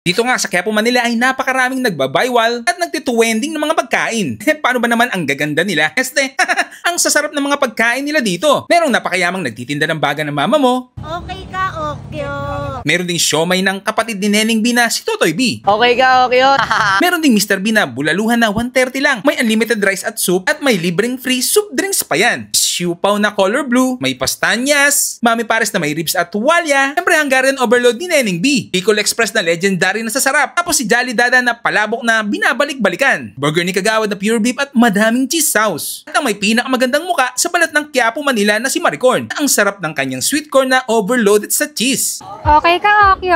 Dito nga sa Quiapo, Manila ay napakaraming nagbabaywal at nagtituwending ng mga pagkain. Paano ba naman ang gaganda nila? Ang sasarap ng mga pagkain nila dito. Merong napakayamang nagtitinda ng baga ng mama mo. Okay ka, okay. Meron ding siomay ng kapatid ni Neneng B na si Totoy B. Okay ka, okay. Meron ding Mr. B na bulaluhan na 130 lang. May unlimited rice at soup at may libreng free soup drinks pa yan. Siupaw na color blue, may pastanyas, Mami Pares na may ribs at tuwalya, siyempre Hungarian overload ni Neneng B, Bicol Express na legendary na sa sarap, tapos si Jolly Dada na palabok na binabalik-balikan, burger ni Kagawad na pure beef at madaming cheese sauce. At ang may pinakamagandang muka sa balat ng Quiapo, Manila na si Maricorn, ang sarap ng kanyang sweet corn na overloaded sa cheese. Okay ka, okay.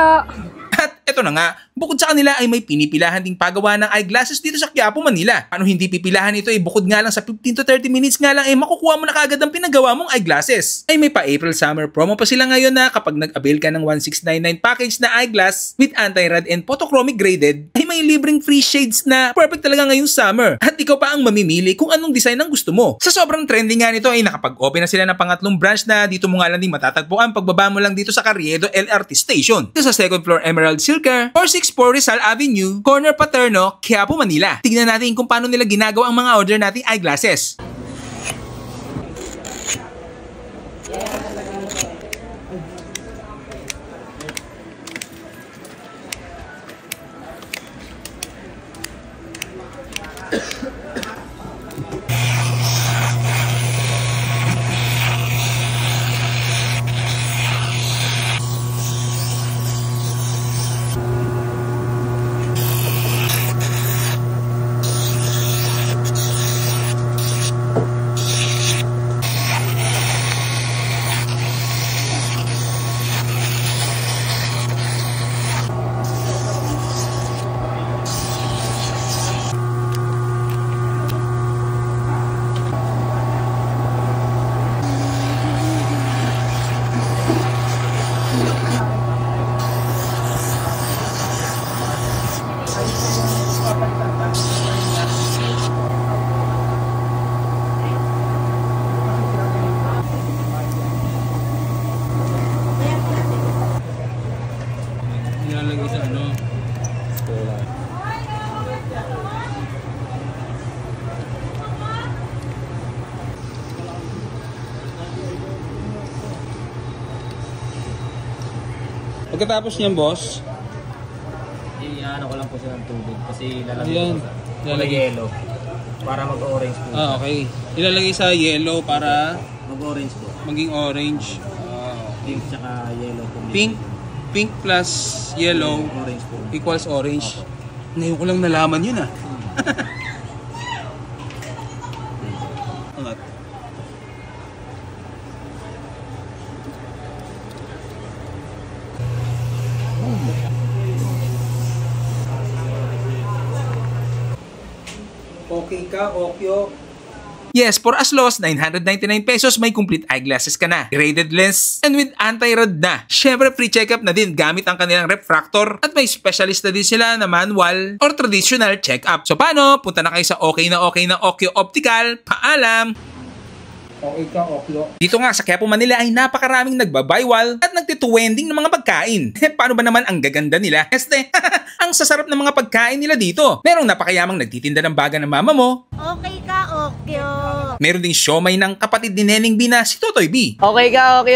At eto na nga, bukod sa kanila ay may pinipilahan ding pagawa ng eyeglasses dito sa Quiapo, Manila. Ano hindi pipilahan ito bukod nga lang sa 15 to 30 minutes nga lang makukuha mo na kaagad ang pinagawa mong eyeglasses. Ay may pa-April summer promo pa sila ngayon na kapag nag-avail ka ng 1699 package na eyeglass with anti-rad and photochromic graded, ay may libreng free shades na perfect talaga ngayong summer. At ikaw pa ang mamimili kung anong design ang gusto mo. Sa sobrang trending nga nito ay nakapag-open na sila ng pangatlong branch na dito mo nga lang din matatagpuan pagbaba mo lang dito sa Carriedo LRT Station. Dito sa second floor Emerald Silker, 464 Rizal Avenue, Corner Paterno, Quiapo, Manila. Tignan natin kung paano nila ginagawa ang mga order nating eyeglasses. Nilalagay sa ano? Eskwela. Pagkatapos niyan, boss, Ano ko lang po siya ng tubig kasi lalagay ayan, ko sa yellow para mag-orange po. okay. Ilalagay sa yellow para Mag-orange po. maging orange. Pink tsaka yellow po. Pink plus yellow Orange po. equals orange. Ngayon ko lang nalaman yun Angat. Okay ka, Okyo? Yes, for as low as 999 pesos, may complete eyeglasses ka na. Graded lens and with anti-rad na. Syempre, free checkup na din gamit ang kanilang refractor at may specialist na din sila na manual or traditional checkup. So paano? Punta na kayo sa okay na Okyo Optical. Paalam! Okay ka, Okyo. Dito nga sa Quiapo, Manila ay napakaraming nagbabaywal at nagtituwending ng mga pagkain. Paano ba naman ang gaganda nila? Ang sasarap ng mga pagkain nila dito. Merong napakayamang nagtitinda ng baga ng mama mo. Okay ka, okay. Meron ding siomay ng kapatid ni Neneng B na si Totoy B. Okay ka, okay.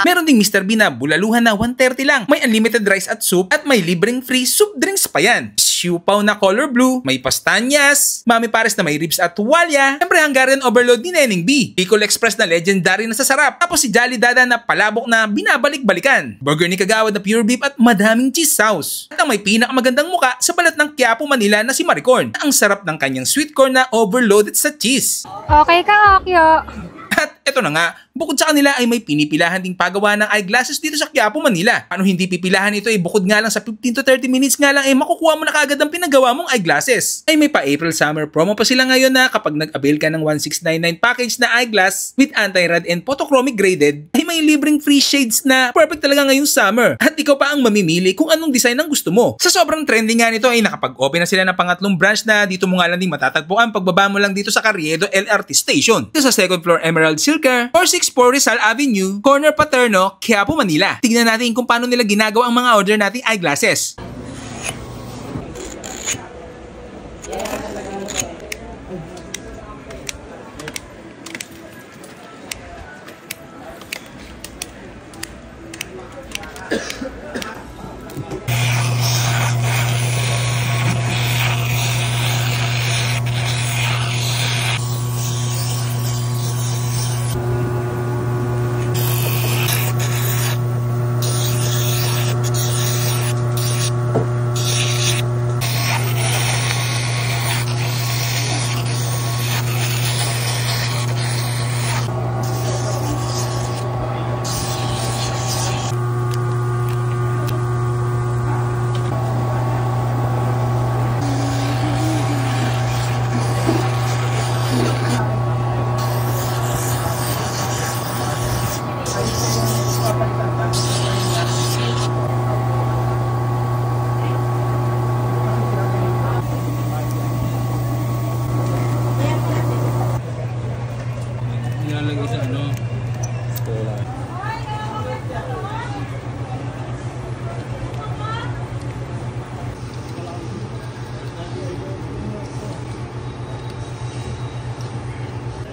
Meron ding Mr. B na bulaluhan na 130 lang. May unlimited rice at soup at may libreng free soup drinks pa yan. Siupaw na color blue, may pastanyas, Mami Pares na may ribs at tuwalya, siyempre Hungarian overload ni Neneng B, Bicol Express na legendary na sa sarap, tapos si Jolly Dada na palabok na binabalik-balikan, burger ni Kagawad na pure beef at madaming cheese sauce. At ang may pinakamagandang muka sa balat ng Quiapo, Manila na si Maricorn, ang sarap ng kanyang sweet corn na overloaded sa cheese. Okay ka, okay. At eto na nga, bukod sa kanila ay may pinipilahan ding pagawa ng eyeglasses dito sa Quiapo, Manila. Ano hindi pipilahan ito bukod nga lang sa 15 to 30 minutes nga lang makukuha mo na kaagad ang pinagawa mong eyeglasses. Ay may pa-April summer promo pa sila ngayon na kapag nag-avail ka ng 1699 package na eyeglass with anti-rad and photochromic graded, ay may libreng free shades na perfect talaga ngayong summer. At ikaw pa ang mamimili kung anong design ang gusto mo. Sa sobrang trending nga nito ay nakapag-open na sila ng pangatlong branch na dito mo nga lang din matatagpuan pagbaba mo lang dito sa Carriedo LRT Station. Dito sa second floor Emerald Silker, 464 Rizal Avenue, Corner Paterno, Quiapo, Manila. Tignan natin kung paano nila ginagawa ang mga order nating eyeglasses.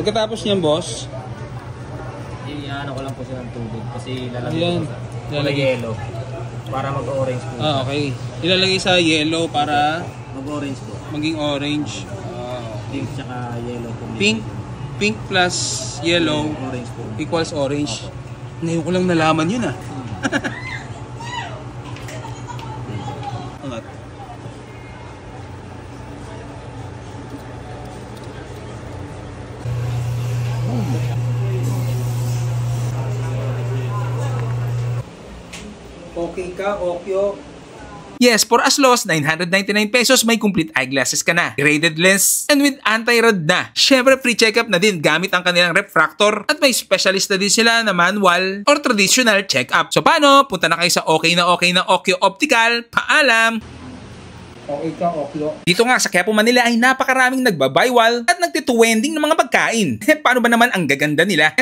Pagkatapos niyan, boss, Ano ko lang po siya ng tubig kasi lalagay Ayan. ko sa Lalagay. yellow para mag-orange po. okay. Ilalagay sa yellow para Mag-orange po. maging orange. Pink tsaka yellow po. Pink plus yellow Orange po. equals orange. Ngayon ko lang nalaman yun ah. Angat. Okay ka, Okyo? Yes, for as low as 999 pesos, may complete eyeglasses ka na. Graded lens and with anti-rod na. Syempre, free checkup na din gamit ang kanilang refractor at may specialist na din sila na manual or traditional checkup. So paano? Punta na kayo sa okay na Okyo Optical. Paalam! Okay ka, Okyo. Dito nga sa Quiapo, Manila ay napakaraming nagbabaywal at nagtituwending ng mga pagkain. Paano ba naman ang gaganda nila?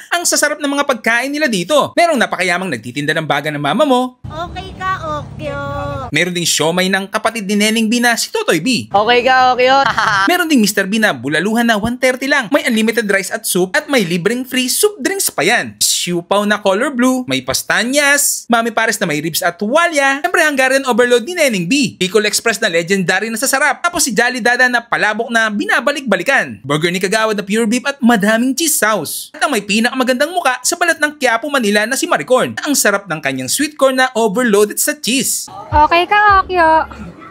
Ang sasarap ng mga pagkain nila dito. Merong napakayamang nagtitinda ng baga ng mama mo. Okay ka, Okyo. Meron ding siomay ng kapatid ni Neneng B na si Totoy B. Okay ka, okay yun. Meron ding Mr. B na bulaluhan na 130 lang. May unlimited rice at soup at may libreng free soup drinks pa yan. Siupaw na color blue, may pastanyas, Mami Pares na may ribs at tuwalya, siyempre Hungarian overload ni Neneng B, Bicol Express na legendary na sasarap, tapos si Jolly Dada na palabok na binabalik-balikan, burger ni Kagawad na pure beef at madaming cheese sauce. At ang may pinakamagandang muka sa balat ng Quiapo, Manila na si Maricorn, ang sarap ng kanyang sweet corn na overloaded sa cheese. Okay ka, Okyo.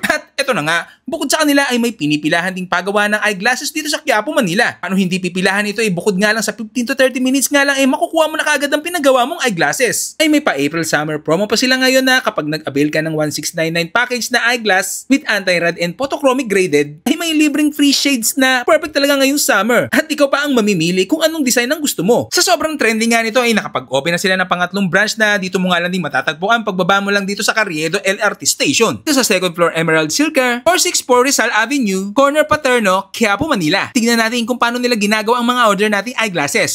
At eto na nga, bukod sa kanila ay may pinipilahan ding pagawa ng eyeglasses dito sa Quiapo, Manila. Paano hindi pipilahan ito bukod nga lang sa 15 to 30 minutes nga lang makukuha mo na kaagad ang pinagawa mong eyeglasses. Ay may pa-April summer promo pa sila ngayon na kapag nag-avail ka ng 1699 package na eyeglass with anti-rad and photochromic graded, ay may libreng free shades na perfect talaga ngayong summer. At ikaw pa ang mamimili kung anong design ang gusto mo. Sa sobrang trending nga nito ay nakapag-open na sila ng pangatlong branch na dito mo nga lang din matatagpuan pagbaba mo lang dito sa Carriedo LRT Station. Dito sa second floor Emerald Silker, 464 Rizal Avenue, Corner Paterno, Quiapo, Manila. Tignan natin kung paano nila ginagawa ang mga order nating eyeglasses.